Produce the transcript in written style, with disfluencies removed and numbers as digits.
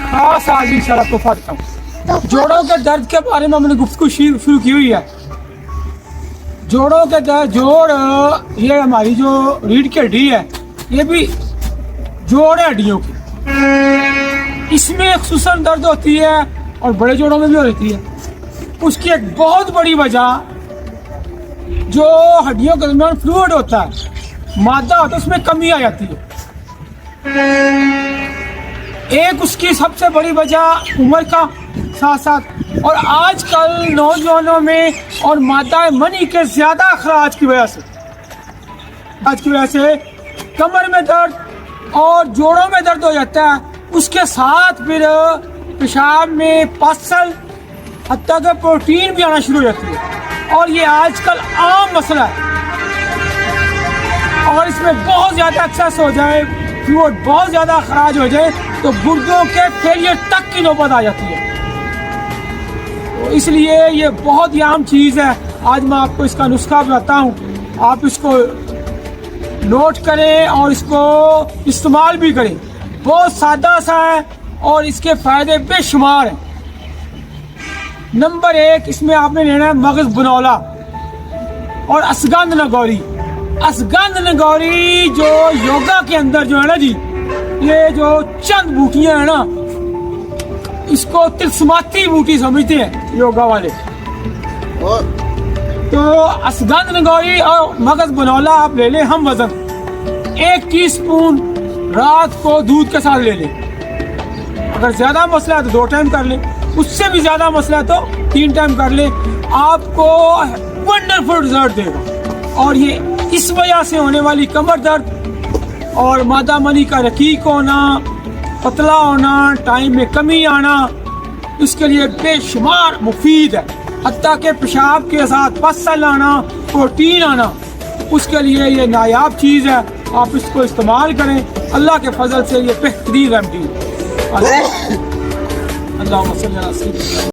खास आज इंशाल्लाह को फाड़ता हूँ। जोड़ों के दर्द के बारे में हमने गुफ्तगू शुरू की हुई है। जोड़ों के दर्द, जोड़ ये हमारी जो रीढ़ की हड्डी है, ये भी जोड़ है हड्डियों की। इसमें खुसूसन दर्द होती है और बड़े जोड़ों में भी होती है। उसकी एक बहुत बड़ी वजह जो हड्डियों के दरमियान फ्लूइड होता है, मादा होता है, उसमें कमी आ जाती है। एक उसकी सबसे बड़ी वजह उम्र का साथ साथ और आजकल नौजवानों में और मादा मनी के ज़्यादा अखराज की वजह से कमर में दर्द और जोड़ों में दर्द हो जाता है। उसके साथ फिर पेशाब में पसल हत्ता कि प्रोटीन भी आना शुरू हो जाती है और ये आजकल आम मसला है। और इसमें बहुत ज़्यादा एक्सेस हो जाए, फ्लूइड बहुत ज़्यादा खराज हो जाए तो गुर्दों के फेलियर तक की नौबत आ जाती है। तो इसलिए ये बहुत ही आम चीज़ है। आज मैं आपको इसका नुस्खा बताता हूँ, आप इसको नोट करें और इसको इस्तेमाल भी करें। बहुत सादा सा है और इसके फ़ायदे बेशुमार हैं। नंबर 1, इसमें आपने लेना है मगज़ बनौला और असगंध नगौरी। असगंध नगौरी जो योगा के अंदर जो है ना जी, ये जो चंद बूटियां हैं ना, इसको तिलस्माती बूटी समझते हैं योगा वाले। तो असगंध नगौरी और मगज़ बनौला आप ले लें हम वज़न। 1 टीस्पून रात को दूध के साथ ले लें। अगर ज़्यादा मसला है तो 2 टाइम कर लें, उससे भी ज़्यादा मसला है तो 3 टाइम कर लें। आपको वंडरफुल रिजल्ट देगा। और ये इस वजह से होने वाली कमर दर्द और मादा मनी का रकीक होना, पतला होना, टाइम में कमी आना, इसके लिए बेशुमार मुफीद है। हत्ता के पेशाब के साथ पसल आना, प्रोटीन आना, उसके लिए ये नायाब चीज़ है। आप इसको इस्तेमाल करें। अल्लाह के फजल से ये बेहतरीन रेमेडी है। अल्लाह